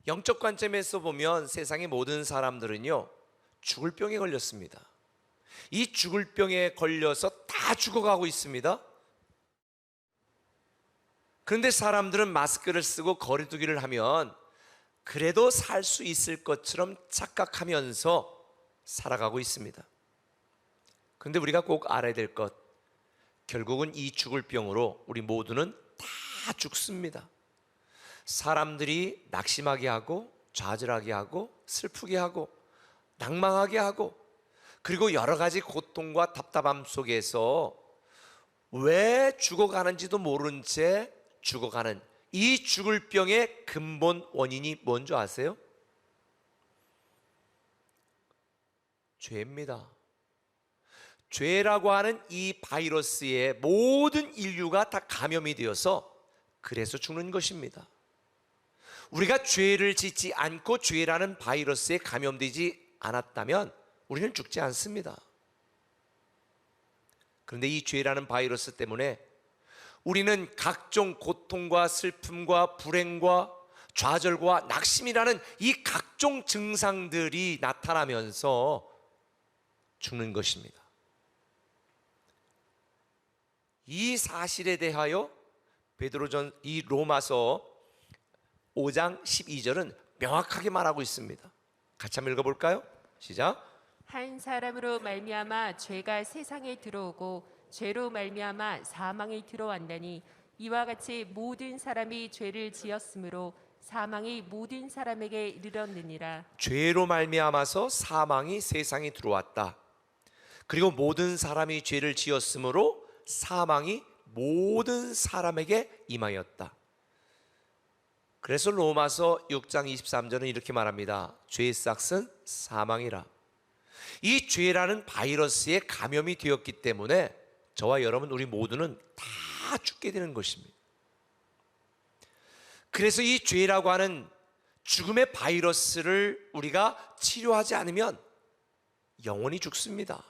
영적 관점에서 보면 세상의 모든 사람들은요, 죽을 병에 걸렸습니다. 이 죽을 병에 걸려서 다 죽어가고 있습니다. 그런데 사람들은 마스크를 쓰고 거리두기를 하면 그래도 살 수 있을 것처럼 착각하면서 살아가고 있습니다. 그런데 우리가 꼭 알아야 될 것, 결국은 이 죽을 병으로 우리 모두는 다 죽습니다. 사람들이 낙심하게 하고 좌절하게 하고 슬프게 하고 낭망하게 하고, 그리고 여러 가지 고통과 답답함 속에서 왜 죽어가는지도 모른 채 죽어가는 이 죽을 병의 근본 원인이 뭔지 아세요? 죄입니다. 죄라고 하는 이 바이러스에 모든 인류가 다 감염이 되어서 그래서 죽는 것입니다. 우리가 죄를 짓지 않고 죄라는 바이러스에 감염되지 않았다면 우리는 죽지 않습니다. 그런데 이 죄라는 바이러스 때문에 우리는 각종 고통과 슬픔과 불행과 좌절과 낙심이라는 이 각종 증상들이 나타나면서 죽는 것입니다. 이 사실에 대하여 베드로전 이 로마서 5장 12절은 명확하게 말하고 있습니다. 같이 한번 읽어볼까요? 시작. 한 사람으로 말미암아 죄가 세상에 들어오고 죄로 말미암아 사망이 들어왔나니 이와 같이 모든 사람이 죄를 지었으므로 사망이 모든 사람에게 이르렀느니라. 죄로 말미암아서 사망이 세상에 들어왔다. 그리고 모든 사람이 죄를 지었으므로 사망이 모든 사람에게 임하였다. 그래서 로마서 6장 23절은 이렇게 말합니다. 죄의 싹은 사망이라. 이 죄라는 바이러스에 감염이 되었기 때문에 저와 여러분 우리 모두는 다 죽게 되는 것입니다. 그래서 이 죄라고 하는 죽음의 바이러스를 우리가 치료하지 않으면 영원히 죽습니다.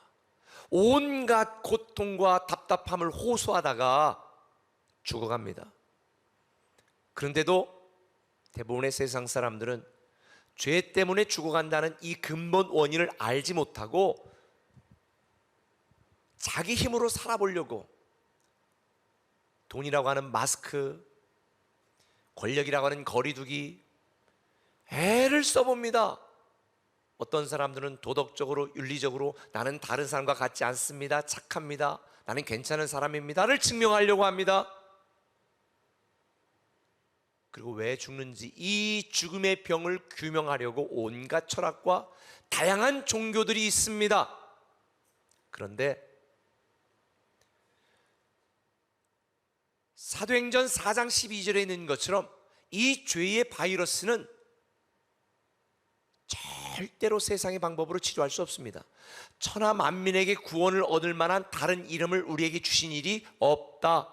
온갖 고통과 답답함을 호소하다가 죽어갑니다. 그런데도 대부분의 세상 사람들은 죄 때문에 죽어간다는 이 근본 원인을 알지 못하고 자기 힘으로 살아보려고 돈이라고 하는 마스크, 권력이라고 하는 거리두기, 애를 써봅니다. 어떤 사람들은 도덕적으로, 윤리적으로 나는 다른 사람과 같지 않습니다, 착합니다, 나는 괜찮은 사람입니다를 증명하려고 합니다. 그리고 왜 죽는지 이 죽음의 병을 규명하려고 온갖 철학과 다양한 종교들이 있습니다. 그런데 사도행전 4장 12절에 있는 것처럼 이 죄의 바이러스는 절대로 세상의 방법으로 치료할 수 없습니다. 천하 만민에게 구원을 얻을 만한 다른 이름을 우리에게 주신 일이 없다.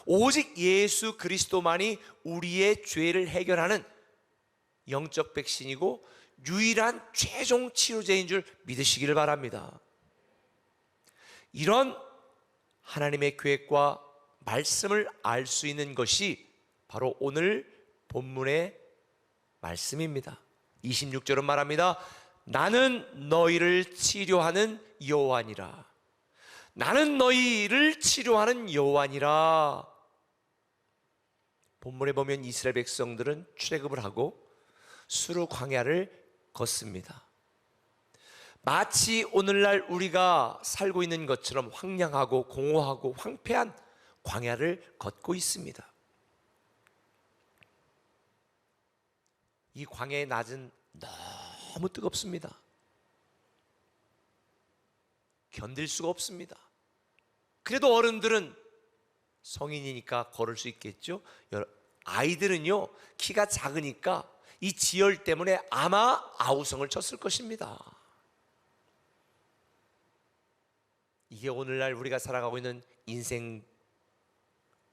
오직 예수 그리스도만이 우리의 죄를 해결하는 영적 백신이고 유일한 최종 치료제인 줄 믿으시기를 바랍니다. 이런 하나님의 계획과 말씀을 알 수 있는 것이 바로 오늘 본문의 말씀입니다. 26절은 말합니다. 나는 너희를 치료하는 여호와니라. 나는 너희를 치료하는 여호와니라. 본문에 보면 이스라엘 백성들은 출애굽을 하고 수르 광야를 걷습니다. 마치 오늘날 우리가 살고 있는 것처럼 황량하고 공허하고 황폐한 광야를 걷고 있습니다. 이 광야의 낮은 너무 뜨겁습니다. 견딜 수가 없습니다. 그래도 어른들은 성인이니까 걸을 수 있겠죠. 아이들은요, 키가 작으니까 이 지열 때문에 아마 아우성을 쳤을 것입니다. 이게 오늘날 우리가 살아가고 있는 인생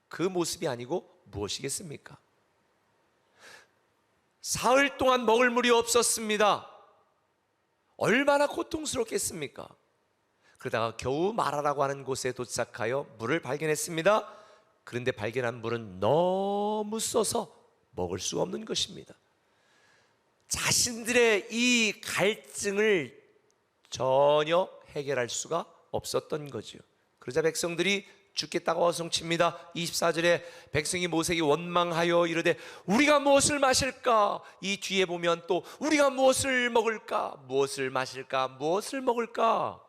그 모습이 아니고 무엇이겠습니까? 사흘 동안 먹을 물이 없었습니다. 얼마나 고통스럽겠습니까? 그러다가 겨우 마라라고 하는 곳에 도착하여 물을 발견했습니다. 그런데 발견한 물은 너무 써서 먹을 수 없는 것입니다. 자신들의 이 갈증을 전혀 해결할 수가 없었던 거죠. 그러자 백성들이 죽겠다고 어성칩니다. 24절에 백성이 모세에게 원망하여 이르되 우리가 무엇을 마실까? 이 뒤에 보면 또 우리가 무엇을 먹을까? 무엇을 마실까? 무엇을 먹을까?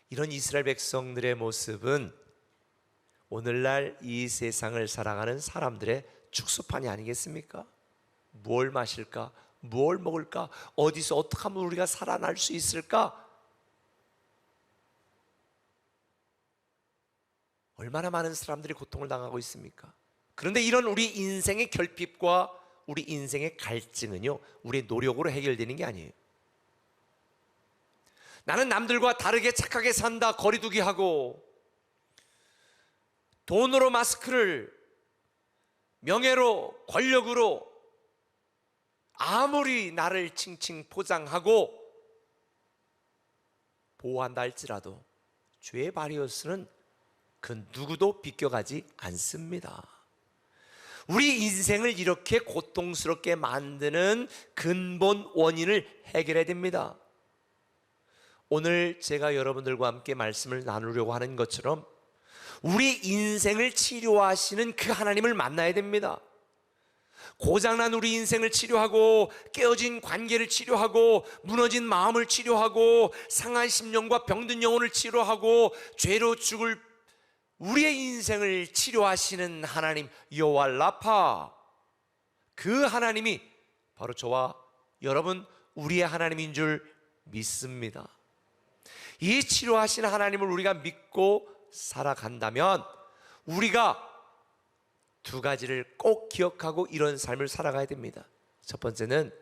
이런 이스라엘 백성들의 모습은 오늘날 이 세상을 살아가는 사람들의 축소판이 아니겠습니까? 무엇을 마실까? 무엇을 먹을까? 어디서 어떻게 하면 우리가 살아날 수 있을까? 얼마나 많은 사람들이 고통을 당하고 있습니까? 그런데 이런 우리 인생의 결핍과 우리 인생의 갈증은요, 우리의 노력으로 해결되는 게 아니에요. 나는 남들과 다르게 착하게 산다, 거리두기 하고, 돈으로 마스크를, 명예로, 권력으로 아무리 나를 칭칭 포장하고 보호한다 할지라도 죄의 바리우스는 그 누구도 비껴가지 않습니다. 우리 인생을 이렇게 고통스럽게 만드는 근본 원인을 해결해야 됩니다. 오늘 제가 여러분들과 함께 말씀을 나누려고 하는 것처럼 우리 인생을 치료하시는 그 하나님을 만나야 됩니다. 고장난 우리 인생을 치료하고, 깨어진 관계를 치료하고, 무너진 마음을 치료하고, 상한 심령과 병든 영혼을 치료하고, 죄로 죽을 우리의 인생을 치료하시는 하나님 여호와 라파, 그 하나님이 바로 저와 여러분 우리의 하나님인 줄 믿습니다. 이 치료하시는 하나님을 우리가 믿고 살아간다면 우리가 두 가지를 꼭 기억하고 이런 삶을 살아가야 됩니다. 첫 번째는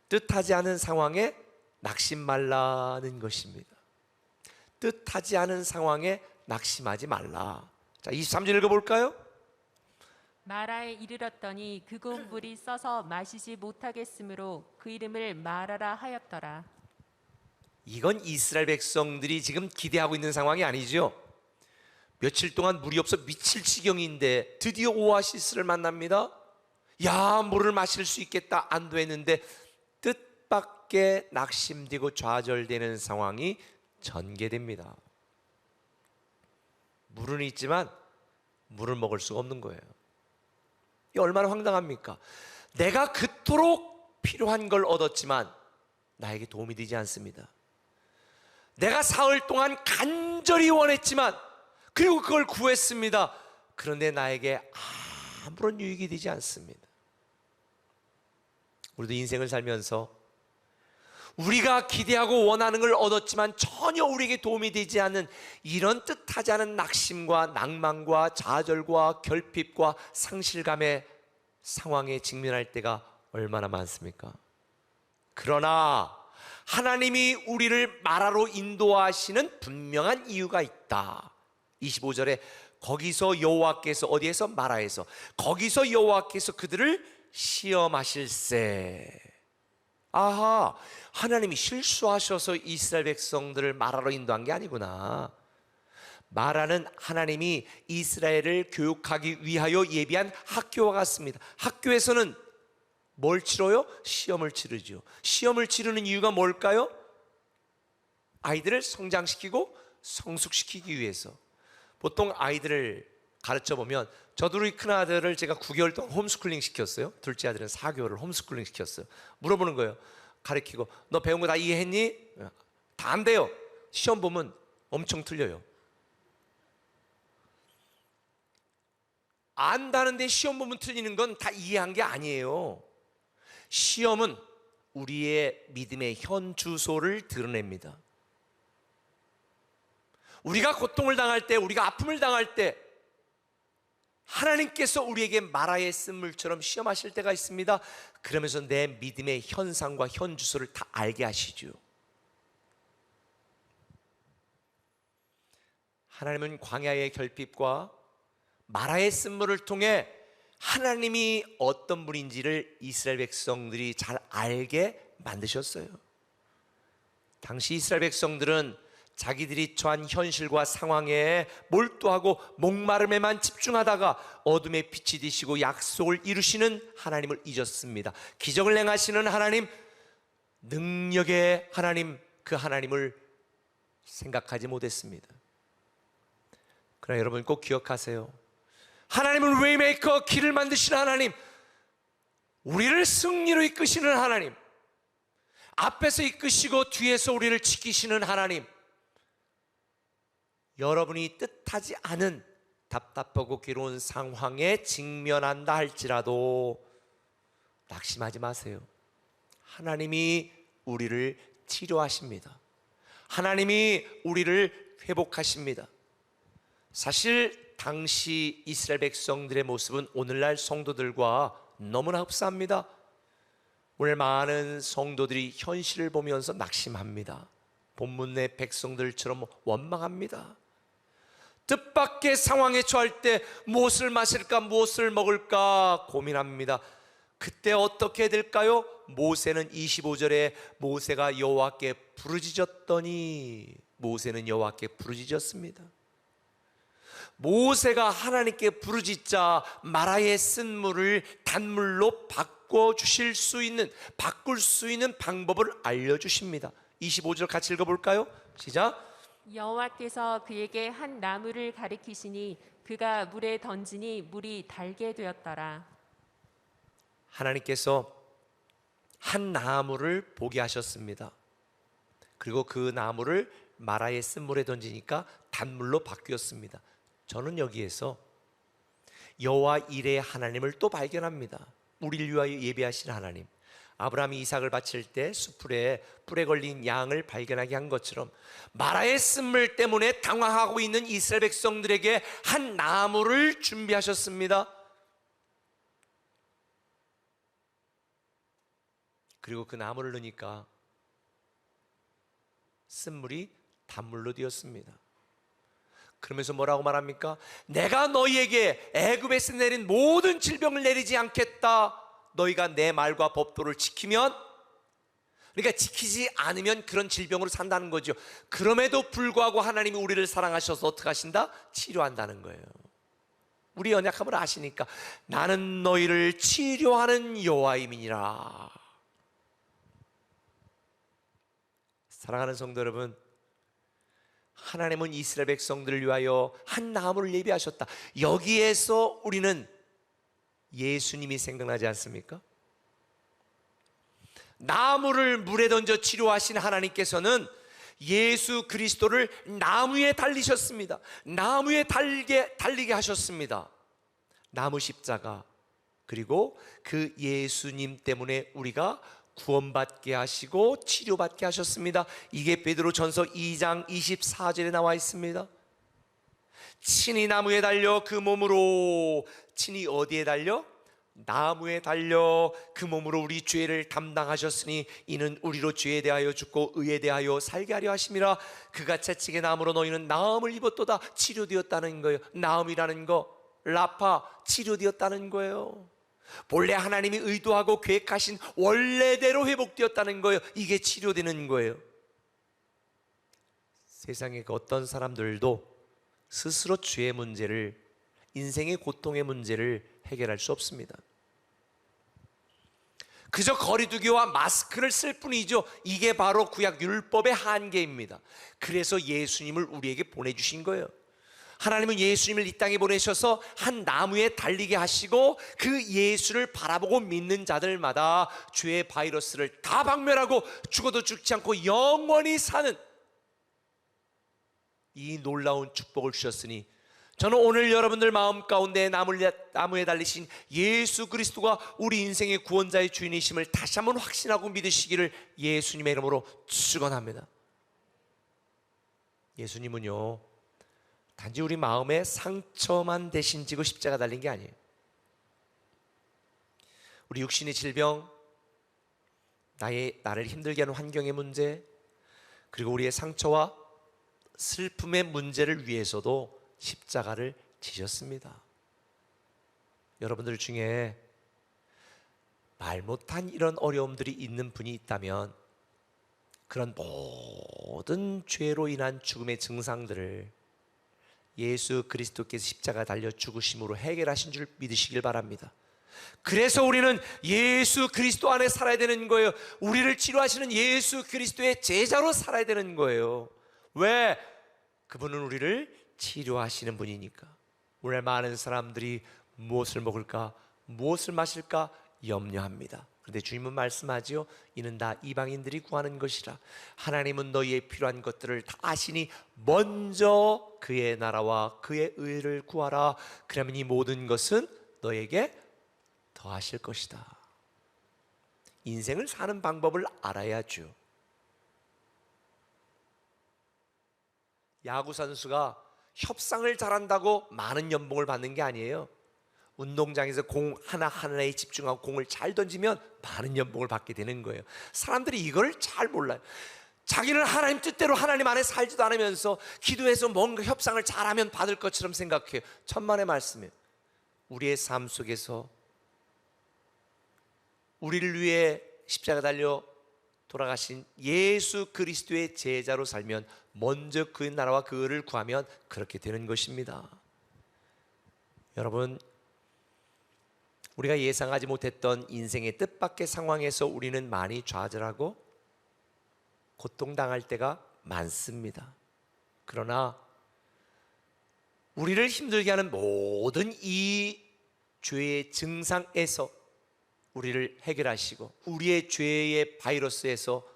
뜻하지 않은 상황에 낙심 말라는 것입니다. 뜻하지 않은 상황에 낙심하지 말라. 자, 23절 읽어볼까요? 마라에 이르렀더니 그곳 물이 써서 마시지 못하겠으므로 그 이름을 마라라 하였더라. 이건 이스라엘 백성들이 지금 기대하고 있는 상황이 아니죠. 며칠 동안 물이 없어 미칠 지경인데 드디어 오아시스를 만납니다. 야, 물을 마실 수 있겠다 안도했는데 뜻밖의 낙심되고 좌절되는 상황이 전개됩니다. 물은 있지만 물을 먹을 수가 없는 거예요. 이 얼마나 황당합니까? 내가 그토록 필요한 걸 얻었지만 나에게 도움이 되지 않습니다. 내가 사흘 동안 간절히 원했지만 그리고 그걸 구했습니다. 그런데 나에게 아무런 유익이 되지 않습니다. 우리도 인생을 살면서 우리가 기대하고 원하는 걸 얻었지만 전혀 우리에게 도움이 되지 않는 이런 뜻하지 않은 낙심과 낭만과 좌절과 결핍과 상실감의 상황에 직면할 때가 얼마나 많습니까? 그러나 하나님이 우리를 마라로 인도하시는 분명한 이유가 있다. 25절에 거기서 여호와께서, 어디에서? 마라에서, 거기서 여호와께서 그들을 시험하실세. 아하, 하나님이 실수하셔서 이스라엘 백성들을 마라로 인도한 게 아니구나. 마라는 하나님이 이스라엘을 교육하기 위하여 예비한 학교와 같습니다. 학교에서는 뭘 치러요? 시험을 치르죠. 시험을 치르는 이유가 뭘까요? 아이들을 성장시키고 성숙시키기 위해서. 보통 아이들을 가르쳐 보면, 저도 우리 큰아들을 제가 9개월 동안 홈스쿨링 시켰어요. 둘째 아들은 4개월을 홈스쿨링 시켰어요. 물어보는 거예요. 가르치고 너 배운 거 다 이해했니? 다 안 돼요. 시험 보면 엄청 틀려요. 안다는데 시험 보면 틀리는 건 다 이해한 게 아니에요. 시험은 우리의 믿음의 현 주소를 드러냅니다. 우리가 고통을 당할 때, 우리가 아픔을 당할 때 하나님께서 우리에게 마라의 쓴물처럼 시험하실 때가 있습니다. 그러면서 내 믿음의 현상과 현 주소를 다 알게 하시죠. 하나님은 광야의 결핍과 마라의 쓴물을 통해 하나님이 어떤 분인지를 이스라엘 백성들이 잘 알게 만드셨어요. 당시 이스라엘 백성들은 자기들이 처한 현실과 상황에 몰두하고 목마름에만 집중하다가 어둠의 빛이 되시고 약속을 이루시는 하나님을 잊었습니다. 기적을 행하시는 하나님, 능력의 하나님, 그 하나님을 생각하지 못했습니다. 그러나 여러분 꼭 기억하세요. 하나님은 웨이메이커, 길을 만드시는 하나님, 우리를 승리로 이끄시는 하나님, 앞에서 이끄시고 뒤에서 우리를 지키시는 하나님, 여러분이 뜻하지 않은 답답하고 괴로운 상황에 직면한다 할지라도 낙심하지 마세요. 하나님이 우리를 치료하십니다. 하나님이 우리를 회복하십니다. 사실 당시 이스라엘 백성들의 모습은 오늘날 성도들과 너무나 흡사합니다. 오늘 많은 성도들이 현실을 보면서 낙심합니다. 본문의 백성들처럼 원망합니다. 뜻밖의 상황에 처할 때 무엇을 마실까, 무엇을 먹을까 고민합니다. 그때 어떻게 될까요? 모세는 25절에 모세가 여호와께 부르짖었더니, 모세는 여호와께 부르짖었습니다. 모세가 하나님께 부르짖자 마라의 쓴물을 단물로 바꿀 수 있는 방법을 알려주십니다. 25절 같이 읽어볼까요? 시작. 여호와께서 그에게 한 나무를 가리키시니 그가 물에 던지니 물이 달게 되었더라. 하나님께서 한 나무를 보게 하셨습니다. 그리고 그 나무를 마라의 쓴물에 던지니까 단물로 바뀌었습니다. 저는 여기에서 여호와 일의 하나님을 또 발견합니다. 우리를 위하여 예배하신 하나님, 아브라함이 이삭을 바칠 때 수풀에 뿔에 걸린 양을 발견하게 한 것처럼 마라의 쓴물 때문에 당황하고 있는 이스라엘 백성들에게 한 나무를 준비하셨습니다. 그리고 그 나무를 넣으니까 쓴물이 단물로 되었습니다. 그러면서 뭐라고 말합니까? 내가 너희에게 애굽에서 내린 모든 질병을 내리지 않겠다. 너희가 내 말과 법도를 지키면, 그러니까 지키지 않으면 그런 질병으로 산다는 거죠. 그럼에도 불구하고 하나님이 우리를 사랑하셔서 어떻게 하신다? 치료한다는 거예요. 우리 언약함을 아시니까 나는 너희를 치료하는 여호와임이니라. 사랑하는 성도 여러분, 하나님은 이스라엘 백성들을 위하여 한 나무를 예비하셨다. 여기에서 우리는 예수님이 생각나지 않습니까? 나무를 물에 던져 치료하신 하나님께서는 예수 그리스도를 나무에 달리셨습니다. 나무에 달리게 하셨습니다. 나무 십자가, 그리고 그 예수님 때문에 우리가 구원받게 하시고 치료받게 하셨습니다. 이게 베드로전서 2장 24절에 나와 있습니다. 친히 나무에 달려 그 몸으로, 친히 어디에 달려? 나무에 달려 그 몸으로 우리 죄를 담당하셨으니 이는 우리로 죄에 대하여 죽고 의에 대하여 살게 하려 하심이라. 그가 채찍의 나무로 너희는 나음을 입었도다. 치료되었다는 거예요. 나음이라는 거, 라파, 치료되었다는 거예요. 본래 하나님이 의도하고 계획하신 원래대로 회복되었다는 거예요. 이게 치료되는 거예요. 세상의 그 어떤 사람들도 스스로 죄의 문제를, 인생의 고통의 문제를 해결할 수 없습니다. 그저 거리두기와 마스크를 쓸 뿐이죠. 이게 바로 구약 율법의 한계입니다. 그래서 예수님을 우리에게 보내주신 거예요. 하나님은 예수님을 이 땅에 보내셔서 한 나무에 달리게 하시고 그 예수를 바라보고 믿는 자들마다 죄의 바이러스를 다 박멸하고 죽어도 죽지 않고 영원히 사는 이 놀라운 축복을 주셨으니, 저는 오늘 여러분들 마음 가운데 나무에 달리신 예수 그리스도가 우리 인생의 구원자의 주인이심을 다시 한번 확신하고 믿으시기를 예수님의 이름으로 축원합니다. 예수님은요, 단지 우리 마음의 상처만 대신 지고 십자가 달린 게 아니에요. 우리 육신의 질병, 나를 힘들게 하는 환경의 문제, 그리고 우리의 상처와 슬픔의 문제를 위해서도 십자가를 지셨습니다. 여러분들 중에 말 못한 이런 어려움들이 있는 분이 있다면 그런 모든 죄로 인한 죽음의 증상들을 예수 그리스도께서 십자가 달려 죽으심으로 해결하신 줄 믿으시길 바랍니다. 그래서 우리는 예수 그리스도 안에 살아야 되는 거예요. 우리를 치료하시는 예수 그리스도의 제자로 살아야 되는 거예요. 왜? 그분은 우리를 치료하시는 분이니까. 오늘 많은 사람들이 무엇을 먹을까, 무엇을 마실까 염려합니다. 그런데 주님은 말씀하지요. 이는 다 이방인들이 구하는 것이라. 하나님은 너희의 필요한 것들을 다 아시니 먼저 그의 나라와 그의 의를 구하라. 그러면 이 모든 것은 너에게 더하실 것이다. 인생을 사는 방법을 알아야죠. 야구 선수가 협상을 잘한다고 많은 연봉을 받는 게 아니에요. 운동장에서 공 하나하나에 집중하고 공을 잘 던지면 많은 연봉을 받게 되는 거예요. 사람들이 이걸 잘 몰라요. 자기는 하나님 뜻대로 하나님 안에 살지도 않으면서 기도해서 뭔가 협상을 잘하면 받을 것처럼 생각해요. 천만의 말씀이에요. 우리의 삶 속에서 우리를 위해 십자가 달려 돌아가신 예수 그리스도의 제자로 살면 먼저 그 나라와 그 의를 구하면 그렇게 되는 것입니다. 여러분, 우리가 예상하지 못했던 인생의 뜻밖의 상황에서 우리는 많이 좌절하고 고통당할 때가 많습니다. 그러나 우리를 힘들게 하는 모든 이 죄의 증상에서 우리를 해결하시고 우리의 죄의 바이러스에서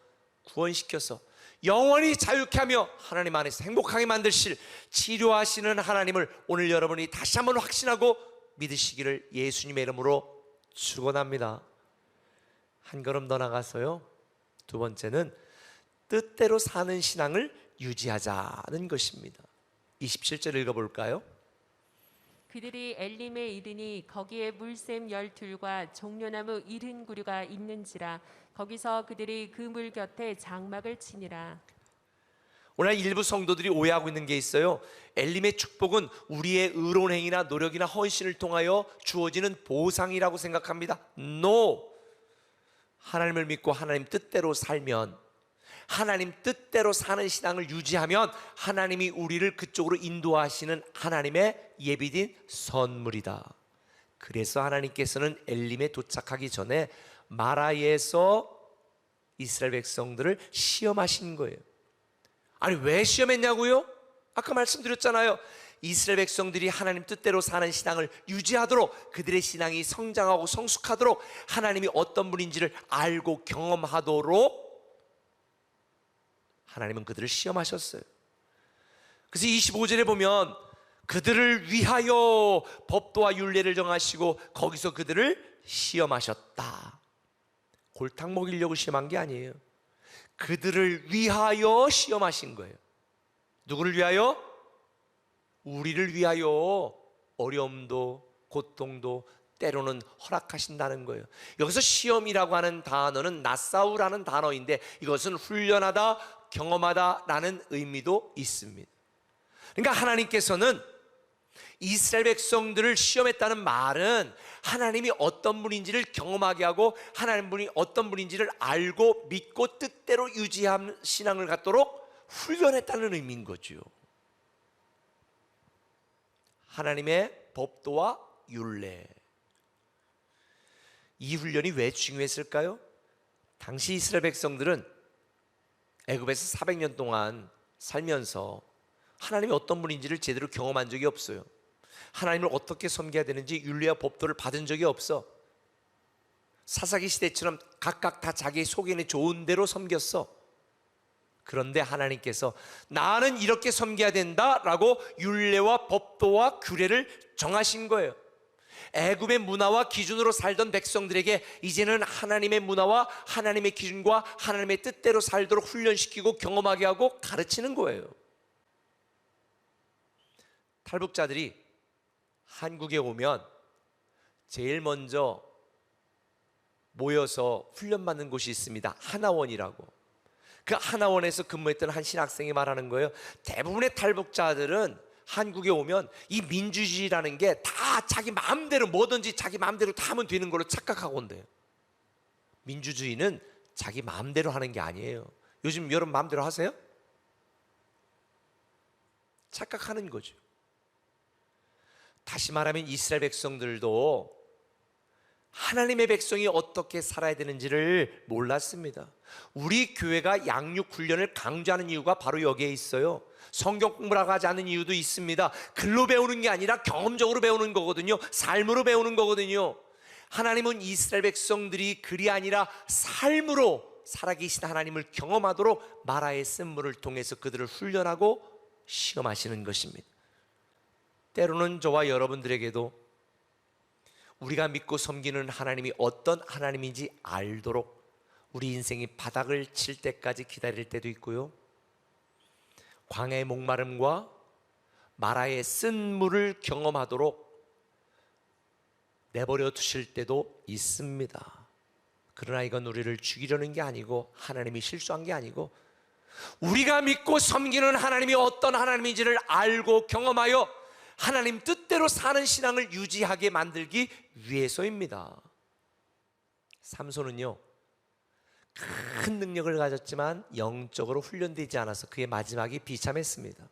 구원시켜서 영원히 자유케 하며 하나님 안에서 행복하게 만드실 치료하시는 하나님을 오늘 여러분이 다시 한번 확신하고 믿으시기를 예수님의 이름으로 축원합니다. 한 걸음 더 나가서요, 두 번째는 뜻대로 사는 신앙을 유지하자는 것입니다. 27절 읽어볼까요? 그들이 엘림에 이르니 거기에 물샘 12과 종려나무 70그루가 있는지라. 거기서 그들이 그 물 곁에 장막을 치니라. 오늘 일부 성도들이 오해하고 있는 게 있어요. 엘림의 축복은 우리의 의로운 행위나 노력이나 헌신을 통하여 주어지는 보상이라고 생각합니다. No! 하나님을 믿고 하나님 뜻대로 살면, 하나님 뜻대로 사는 신앙을 유지하면 하나님이 우리를 그쪽으로 인도하시는 하나님의 예비된 선물이다. 그래서 하나님께서는 엘림에 도착하기 전에 마라에서 이스라엘 백성들을 시험하신 거예요. 아니, 왜 시험했냐고요? 아까 말씀드렸잖아요. 이스라엘 백성들이 하나님 뜻대로 사는 신앙을 유지하도록, 그들의 신앙이 성장하고 성숙하도록, 하나님이 어떤 분인지를 알고 경험하도록 하나님은 그들을 시험하셨어요. 그래서 25절에 보면 그들을 위하여 법도와 율례를 정하시고 거기서 그들을 시험하셨다. 골탕 먹이려고 시험한 게 아니에요. 그들을 위하여 시험하신 거예요. 누구를 위하여? 우리를 위하여 어려움도 고통도 때로는 허락하신다는 거예요. 여기서 시험이라고 하는 단어는 나사우라는 단어인데 이것은 훈련하다, 경험하다라는 의미도 있습니다. 그러니까 하나님께서는 이스라엘 백성들을 시험했다는 말은 하나님이 어떤 분인지를 경험하게 하고 하나님 분이 어떤 분인지를 알고 믿고 뜻대로 유지한 신앙을 갖도록 훈련했다는 의미인 거죠. 하나님의 법도와 율례, 이 훈련이 왜 중요했을까요? 당시 이스라엘 백성들은 애굽에서 400년 동안 살면서 하나님이 어떤 분인지를 제대로 경험한 적이 없어요. 하나님을 어떻게 섬겨야 되는지 율례와 법도를 받은 적이 없어. 사사기 시대처럼 각각 다 자기 속에는 좋은 대로 섬겼어. 그런데 하나님께서 나는 이렇게 섬겨야 된다라고 율례와 법도와 규례를 정하신 거예요. 애굽의 문화와 기준으로 살던 백성들에게 이제는 하나님의 문화와 하나님의 기준과 하나님의 뜻대로 살도록 훈련시키고 경험하게 하고 가르치는 거예요. 탈북자들이 한국에 오면 제일 먼저 모여서 훈련받는 곳이 있습니다. 하나원이라고. 그 하나원에서 근무했던 한 신학생이 말하는 거예요. 대부분의 탈북자들은 한국에 오면 이 민주주의라는 게 다 자기 마음대로 뭐든지 자기 마음대로 다 하면 되는 걸로 착각하고 온대요. 민주주의는 자기 마음대로 하는 게 아니에요. 요즘 여러분 마음대로 하세요? 착각하는 거죠. 다시 말하면 이스라엘 백성들도 하나님의 백성이 어떻게 살아야 되는지를 몰랐습니다. 우리 교회가 양육 훈련을 강조하는 이유가 바로 여기에 있어요. 성경 공부를 하지 않는 이유도 있습니다. 글로 배우는 게 아니라 경험적으로 배우는 거거든요. 삶으로 배우는 거거든요. 하나님은 이스라엘 백성들이 글이 아니라 삶으로 살아계신 하나님을 경험하도록 마라의 쓴물을 통해서 그들을 훈련하고 시험하시는 것입니다. 때로는 저와 여러분들에게도 우리가 믿고 섬기는 하나님이 어떤 하나님인지 알도록 우리 인생이 바닥을 칠 때까지 기다릴 때도 있고요, 광야의 목마름과 마라의 쓴 물을 경험하도록 내버려 두실 때도 있습니다. 그러나 이건 우리를 죽이려는 게 아니고 하나님이 실수한 게 아니고 우리가 믿고 섬기는 하나님이 어떤 하나님인지를 알고 경험하여 하나님 뜻대로 사는 신앙을 유지하게 만들기 위해서입니다. 삼손은요, 큰 능력을 가졌지만 영적으로 훈련되지 않아서 그의 마지막이 비참했습니다.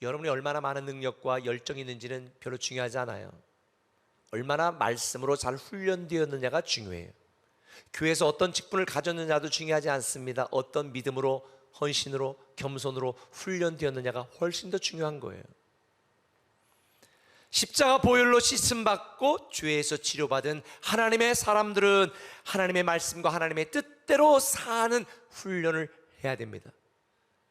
여러분이 얼마나 많은 능력과 열정이 있는지는 별로 중요하지 않아요. 얼마나 말씀으로 잘 훈련되었느냐가 중요해요. 교회에서 어떤 직분을 가졌느냐도 중요하지 않습니다. 어떤 믿음으로, 헌신으로, 겸손으로 훈련되었느냐가 훨씬 더 중요한 거예요. 십자가 보혈로 씻음받고 죄에서 치료받은 하나님의 사람들은 하나님의 말씀과 하나님의 뜻대로 사는 훈련을 해야 됩니다.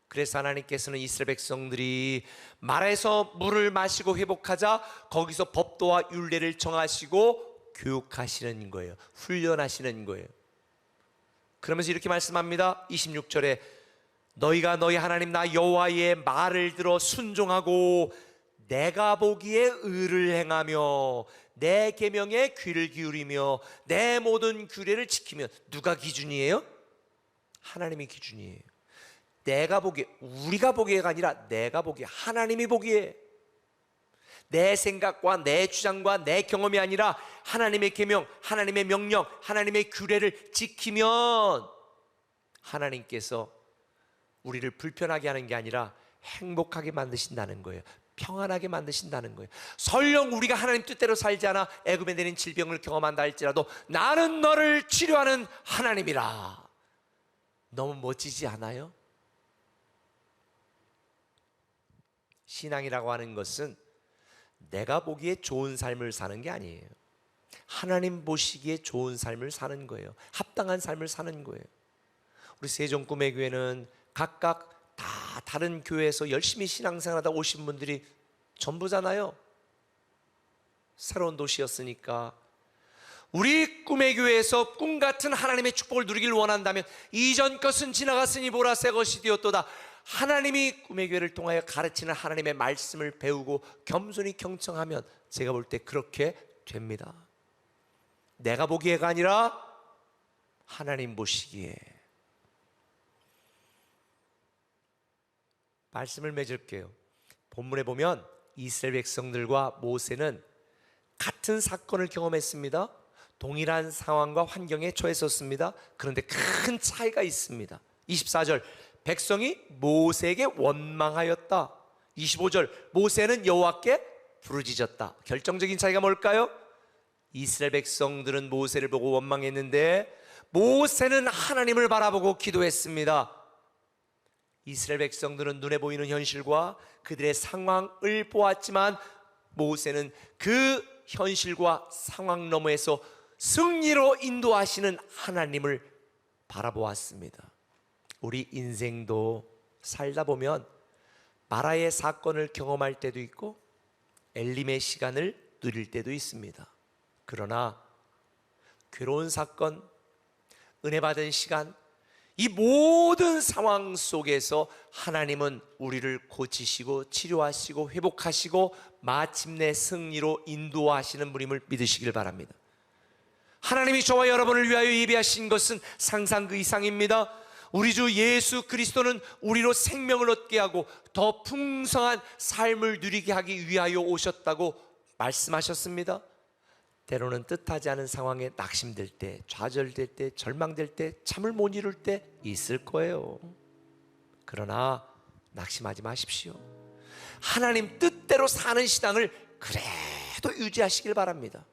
그래서 하나님께서는 이스라엘 백성들이 마라에서 물을 마시고 회복하자 거기서 법도와 율례를 정하시고 교육하시는 거예요. 훈련하시는 거예요. 그러면서 이렇게 말씀합니다. 26절에 너희가 너희 하나님 나 여호와의 말을 들어 순종하고 내가 보기에 의를 행하며 내 계명에 귀를 기울이며 내 모든 규례를 지키면, 누가 기준이에요? 하나님이 기준이에요. 내가 보기에, 우리가 보기에가 아니라 내가 보기에, 하나님이 보기에, 내 생각과 내 주장과 내 경험이 아니라 하나님의 계명, 하나님의 명령, 하나님의 규례를 지키면 하나님께서 우리를 불편하게 하는 게 아니라 행복하게 만드신다는 거예요. 평안하게 만드신다는 거예요. 설령 우리가 하나님 뜻대로 살지 않아 애굽에 내린 질병을 경험한다 할지라도 나는 너를 치료하는 하나님이라. 너무 멋지지 않아요? 신앙이라고 하는 것은 내가 보기에 좋은 삶을 사는 게 아니에요. 하나님 보시기에 좋은 삶을 사는 거예요. 합당한 삶을 사는 거예요. 우리 세종꿈의교회는 각각 다 다른 교회에서 열심히 신앙생활하다 오신 분들이 전부잖아요. 새로운 도시였으니까. 우리 꿈의 교회에서 꿈같은 하나님의 축복을 누리길 원한다면 이전 것은 지나갔으니 보라 새 것이 되었도다. 하나님이 꿈의 교회를 통하여 가르치는 하나님의 말씀을 배우고 겸손히 경청하면 제가 볼 때 그렇게 됩니다. 내가 보기에가 아니라 하나님 보시기에. 말씀을 맺을게요. 본문에 보면 이스라엘 백성들과 모세는 같은 사건을 경험했습니다. 동일한 상황과 환경에 처했었습니다. 그런데 큰 차이가 있습니다. 24절, 백성이 모세에게 원망하였다. 25절, 모세는 여호와께 부르짖었다. 결정적인 차이가 뭘까요? 이스라엘 백성들은 모세를 보고 원망했는데 모세는 하나님을 바라보고 기도했습니다. 이스라엘 백성들은 눈에 보이는 현실과 그들의 상황을 보았지만 모세는 그 현실과 상황 너머에서 승리로 인도하시는 하나님을 바라보았습니다. 우리 인생도 살다 보면 마라의 사건을 경험할 때도 있고 엘림의 시간을 누릴 때도 있습니다. 그러나 괴로운 사건, 은혜 받은 시간, 이 모든 상황 속에서 하나님은 우리를 고치시고 치료하시고 회복하시고 마침내 승리로 인도하시는 분임을 믿으시길 바랍니다. 하나님이 저와 여러분을 위하여 예비하신 것은 상상 그 이상입니다. 우리 주 예수 그리스도는 우리로 생명을 얻게 하고 더 풍성한 삶을 누리게 하기 위하여 오셨다고 말씀하셨습니다. 때로는 뜻하지 않은 상황에 낙심될 때, 좌절될 때, 절망될 때, 잠을 못 이룰 때 있을 거예요. 그러나 낙심하지 마십시오. 하나님 뜻대로 사는 신앙을 그래도 유지하시길 바랍니다.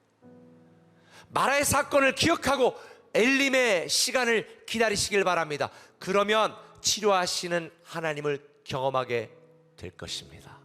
마라의 사건을 기억하고 엘림의 시간을 기다리시길 바랍니다. 그러면 치료하시는 하나님을 경험하게 될 것입니다.